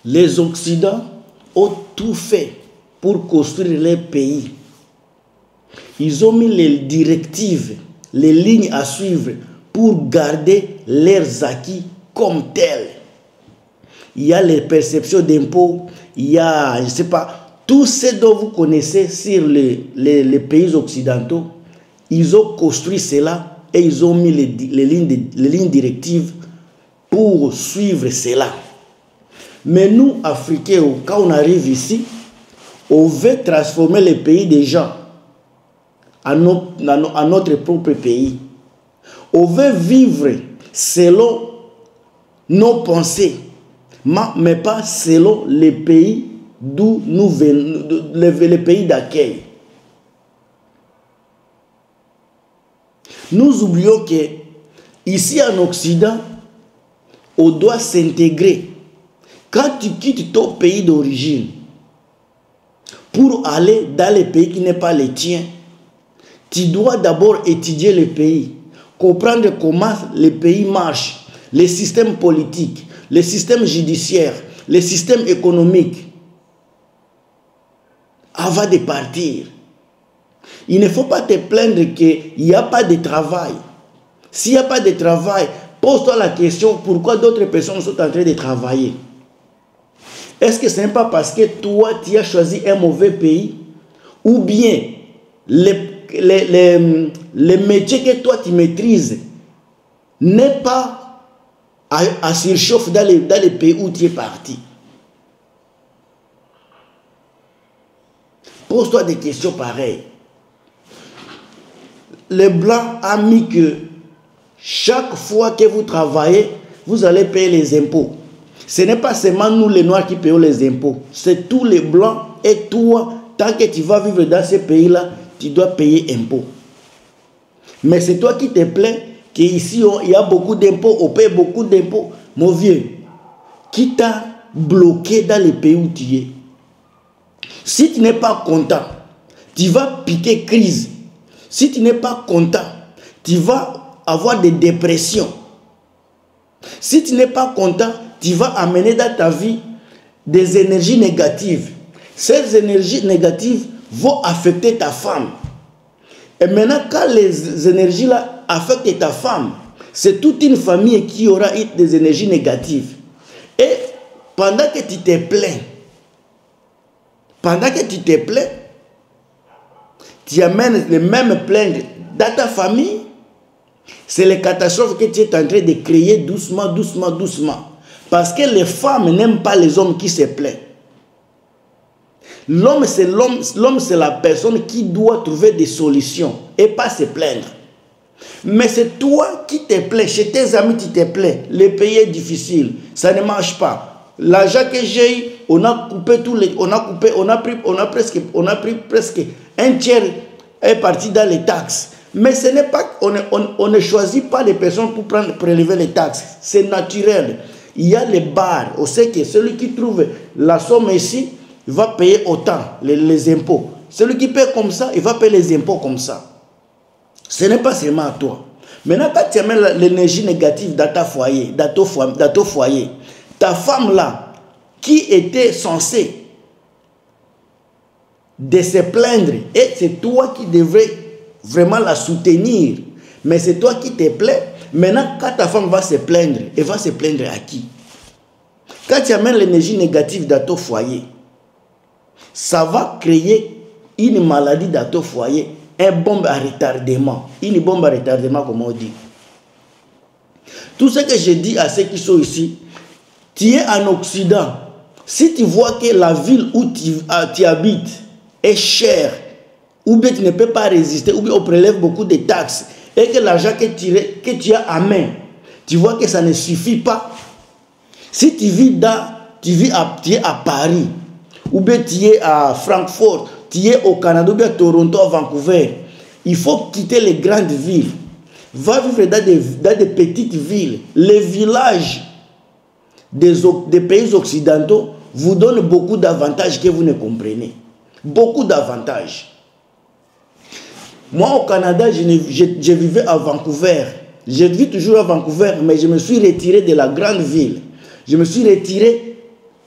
Les Occidentaux ont tout fait pour construire les pays. Ils ont mis les directives, les lignes à suivre pour garder leurs acquis comme tels. Il y a les perceptions d'impôts, il y a, je ne sais pas, tout ce dont vous connaissez sur les pays occidentaux, ils ont construit cela et ils ont mis les lignes directives pour suivre cela. Mais nous, Africains, quand on arrive ici, on veut transformer les pays des gens à notre propre pays. On veut vivre selon nos pensées, mais pas selon les pays d'où nous venons, les pays d'accueil. Nous oublions que ici en Occident, on doit s'intégrer. Quand tu quittes ton pays d'origine pour aller dans les pays qui n'est pas le tien, tu dois d'abord étudier le pays, comprendre comment le pays marche, les systèmes politiques, les systèmes judiciaires, les systèmes économiques, avant de partir. Il ne faut pas te plaindre qu'il n'y a pas de travail. S'il n'y a pas de travail, pose-toi la question pourquoi d'autres personnes sont en train de travailler. Est-ce que ce n'est pas parce que toi, tu as choisi un mauvais pays ou bien les métiers que toi, tu maîtrises n'est pas à surchauffe dans les pays où tu es parti? Pose-toi des questions pareilles. Les Blancs ont mis que chaque fois que vous travaillez, vous allez payer les impôts. Ce n'est pas seulement nous les Noirs qui payons les impôts. C'est tous les Blancs et toi, tant que tu vas vivre dans ces pays-là, tu dois payer impôts. Mais c'est toi qui te plains qu'ici, il y a beaucoup d'impôts, on paye beaucoup d'impôts. Mon vieux, qui t'a bloqué dans les pays où tu es? Si tu n'es pas content, tu vas piquer crise. Si tu n'es pas content, tu vas avoir des dépressions. Si tu n'es pas content, tu vas amener dans ta vie des énergies négatives. Ces énergies négatives vont affecter ta femme. Et maintenant, quand les énergies-là affectent ta femme, c'est toute une famille qui aura des énergies négatives. Et pendant que tu te plains, tu amènes les mêmes plaintes dans ta famille. C'est les catastrophes que tu es en train de créer doucement. Parce que les femmes n'aiment pas les hommes qui se plaignent. L'homme, c'est la personne qui doit trouver des solutions et pas se plaindre. Mais c'est toi qui te plains, chez tes amis tu te plains. Le pays est difficile, ça ne marche pas. L'argent que j'ai eu, on a coupé tous les, on a pris presque un tiers est parti dans les taxes. Mais ce n'est pas, on ne choisit pas les personnes pour prélever les taxes. C'est naturel. Il y a les barres. On sait que celui qui trouve la somme ici, il va payer autant les impôts. Celui qui paye comme ça, il va payer les impôts comme ça. Ce n'est pas seulement à toi. Maintenant, quand tu amènes l'énergie négative dans ton foyer, ta femme là, qui était censée de se plaindre, et c'est toi qui devrais vraiment la soutenir, mais c'est toi qui te plains. Maintenant, quand ta femme va se plaindre, elle va se plaindre à qui? Quand tu amènes l'énergie négative dans ton foyer, ça va créer une maladie dans ton foyer, une bombe à retardement. Une bombe à retardement, comme on dit. Tout ce que je dis à ceux qui sont ici, tu es en Occident. Si tu vois que la ville où tu habites est chère, ou bien tu ne peux pas résister, ou bien on prélève beaucoup de taxes, et que l'argent que tu as à main, tu vois que ça ne suffit pas. Si tu es à Paris, ou bien tu es à Francfort, tu es au Canada, ou bien à Toronto, à Vancouver, il faut quitter les grandes villes. Va vivre dans des petites villes. Les villages des pays occidentaux vous donnent beaucoup d'avantages que vous ne comprenez. Beaucoup d'avantages. Moi, au Canada, je vivais à Vancouver. Je vis toujours à Vancouver, mais je me suis retiré de la grande ville. Je me suis retiré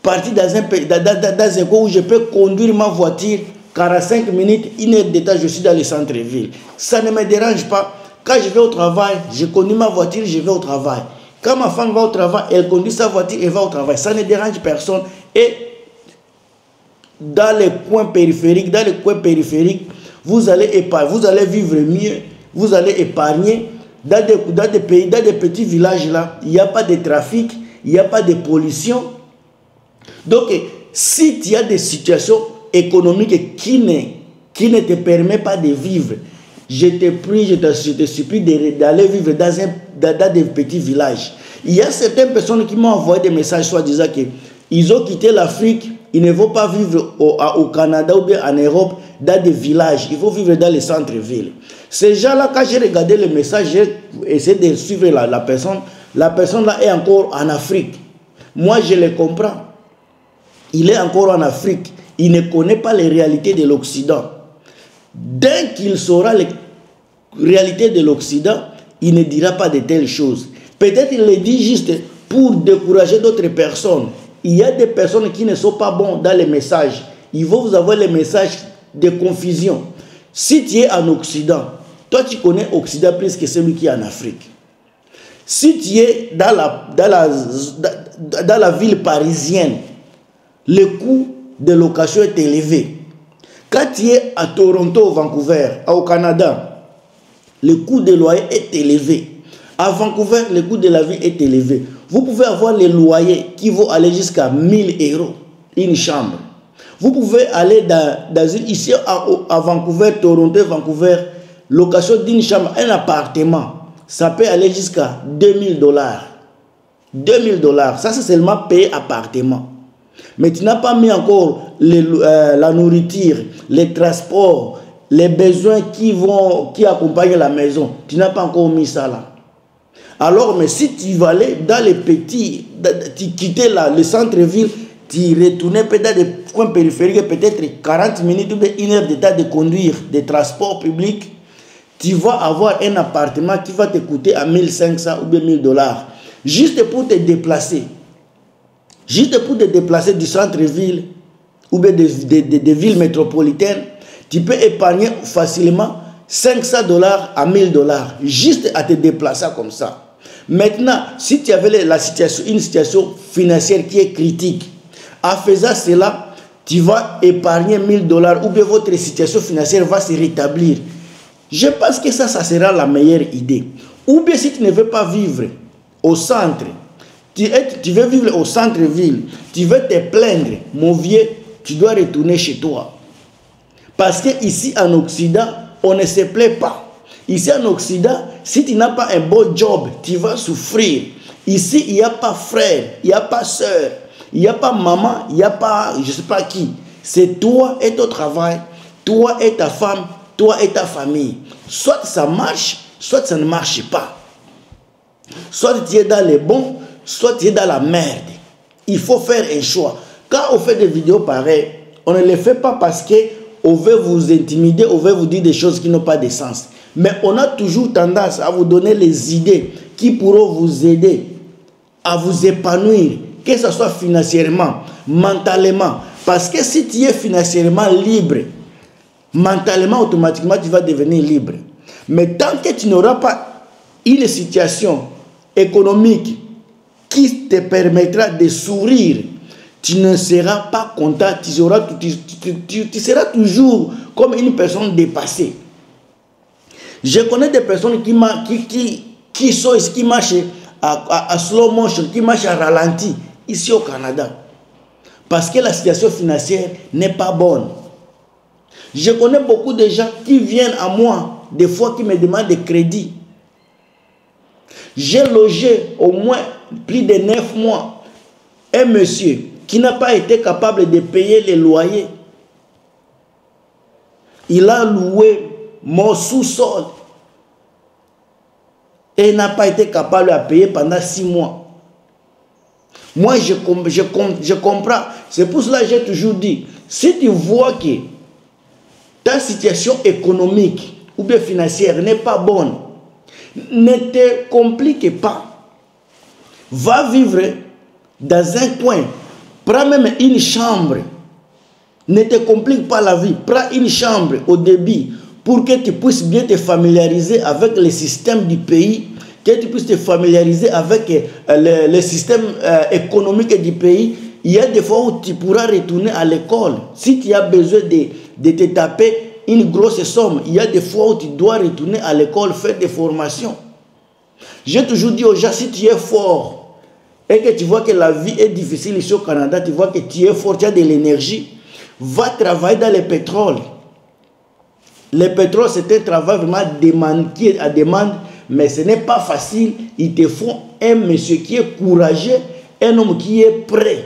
partir dans un coin où je peux conduire ma voiture 45 minutes, 1 heure d'état, je suis dans le centre-ville. Ça ne me dérange pas. Quand je vais au travail, je conduis ma voiture, je vais au travail. Quand ma femme va au travail, elle conduit sa voiture et va au travail. Ça ne dérange personne. Et dans les coins périphériques, vous allez vivre mieux, vous allez épargner. Dans des pays, dans des petits villages là, il n'y a pas de trafic, il n'y a pas de pollution. Donc, si tu as des situations économiques qui ne te permettent pas de vivre, je te prie, je te supplie d'aller vivre dans des petits villages. Il y a certaines personnes qui m'ont envoyé des messages soit disant qu'ils ont quitté l'Afrique, ils ne vont pas vivre au Canada ou bien en Europe dans des villages, ils vont vivre dans les centres-villes. Ces gens-là, quand j'ai regardé le message, j'ai essayé de suivre la personne. La personne là est encore en Afrique. Moi, je le comprends. Il est encore en Afrique. Il ne connaît pas les réalités de l'Occident. Dès qu'il saura les réalités de l'Occident, il ne dira pas de telles choses. Peut-être il le dit juste pour décourager d'autres personnes. Il y a des personnes qui ne sont pas bonnes dans les messages. Ils vont vous avoir les messages de confusion. Si tu es en Occident, toi tu connais l'Occident plus que celui qui est en Afrique. Si tu es dans la ville parisienne, le coût de location est élevé. Quand tu es à Toronto, Vancouver, au Canada, le coût de loyer est élevé. À Vancouver, le coût de la vie est élevé. Vous pouvez avoir les loyers qui vont aller jusqu'à 1000 €, une chambre. Vous pouvez aller ici à Vancouver, Toronto, Vancouver, location d'une chambre, un appartement, ça peut aller jusqu'à 2000 $. 2000 $, ça c'est seulement payer appartement. Mais tu n'as pas mis encore la nourriture, les transports, les besoins qui accompagnent la maison. Tu n'as pas encore mis ça là. Alors, mais si tu vas aller dans les petits, tu quitter le centre-ville, tu retournais peut-être dans des coins périphériques, peut-être 40 minutes ou 1 heure de temps de conduire des transports publics, tu vas avoir un appartement qui va te coûter à 1500 ou bien 1000 $. Juste pour te déplacer. Juste pour te déplacer du centre-ville ou bien des villes métropolitaines, tu peux épargner facilement 500 $ à 1000 $. Juste à te déplacer comme ça. Maintenant, si tu avais une situation financière qui est critique, en faisant cela, tu vas épargner 1000 $ ou bien votre situation financière va se rétablir. Je pense que ça sera la meilleure idée. Ou bien si tu ne veux pas vivre au centre, tu veux vivre au centre-ville, tu veux te plaindre, mon vieux, tu dois retourner chez toi. Parce qu'ici en Occident, on ne se plaît pas. Ici en Occident, si tu n'as pas un bon job, tu vas souffrir. Ici, il n'y a pas frère, il n'y a pas soeur, il n'y a pas maman, il n'y a pas je ne sais pas qui. C'est toi et ton travail, toi et ta femme, toi et ta famille. Soit ça marche, soit ça ne marche pas. Soit tu es dans les bons, soit tu es dans la merde. Il faut faire un choix. Quand on fait des vidéos pareilles, on ne les fait pas parce qu'on veut vous intimider, on veut vous dire des choses qui n'ont pas de sens. Mais on a toujours tendance à vous donner les idées qui pourront vous aider à vous épanouir, que ce soit financièrement, mentalement. Parce que si tu es financièrement libre, mentalement, automatiquement, tu vas devenir libre. Mais tant que tu n'auras pas une situation économique qui te permettra de sourire, tu ne seras pas content, tu seras toujours comme une personne dépassée. Je connais des personnes qui marchent à slow motion, qui marchent à ralenti ici au Canada. Parce que la situation financière n'est pas bonne. Je connais beaucoup de gens qui viennent à moi, des fois qui me demandent des crédits. J'ai logé au moins plus de 9 mois un monsieur qui n'a pas été capable de payer les loyers. Il a loué mon sous-sol et n'a pas été capable de payer pendant 6 mois. Moi, je comprends. C'est pour cela que j'ai toujours dit, si tu vois que ta situation économique ou bien financière n'est pas bonne, ne te complique pas. Va vivre dans un coin Prends même une chambre. Ne te complique pas la vie. Prends une chambre au début pour que tu puisses bien te familiariser avec le système du pays, que tu puisses te familiariser avec le système économique du pays. Il y a des fois où tu pourras retourner à l'école. Si tu as besoin de te taper une grosse somme, il y a des fois où tu dois retourner à l'école, faire des formations. J'ai toujours dit aux gens, si tu es fort et que tu vois que la vie est difficile ici au Canada, tu vois que tu es fort, tu as de l'énergie, va travailler dans le pétrole. Le pétrole, c'est un travail vraiment qui est à demande, mais ce n'est pas facile. Il te faut un monsieur qui est courageux, un homme qui est prêt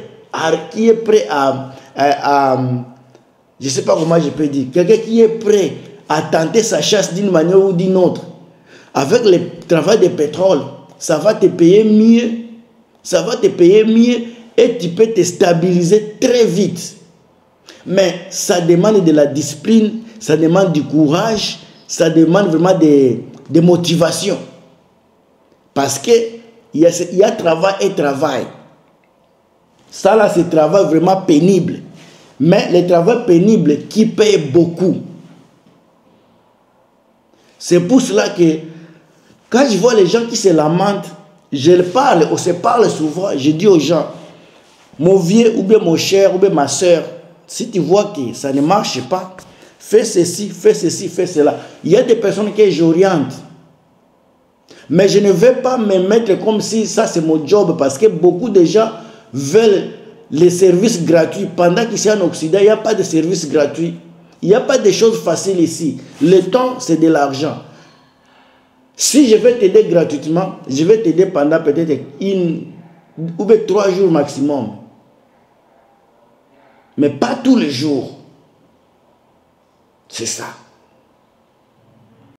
je ne sais pas comment je peux dire, quelqu'un qui est prêt à tenter sa chasse d'une manière ou d'une autre. Avec le travail de pétrole, ça va te payer mieux, ça va te payer mieux et tu peux te stabiliser très vite. Mais ça demande de la discipline, ça demande du courage, ça demande vraiment de motivation. Parce qu'il y a travail et travail. Ça là, c'est un travail vraiment pénible. Mais le travail pénible qui paye beaucoup. C'est pour cela que quand je vois les gens qui se lamentent, on se parle souvent, je dis aux gens, mon vieux ou bien mon cher ou bien ma soeur, si tu vois que ça ne marche pas, fais ceci, fais ceci, fais cela. Il y a des personnes que j'oriente. Mais je ne vais pas me mettre comme si ça c'est mon job, parce que beaucoup de gens veulent les services gratuits. Pendant qu'ici en Occident, il n'y a pas de services gratuits. Il n'y a pas de choses faciles ici. Le temps, c'est de l'argent. Si je vais t'aider gratuitement, je vais t'aider pendant peut-être 1 ou 3 jours maximum. Mais pas tous les jours. C'est ça.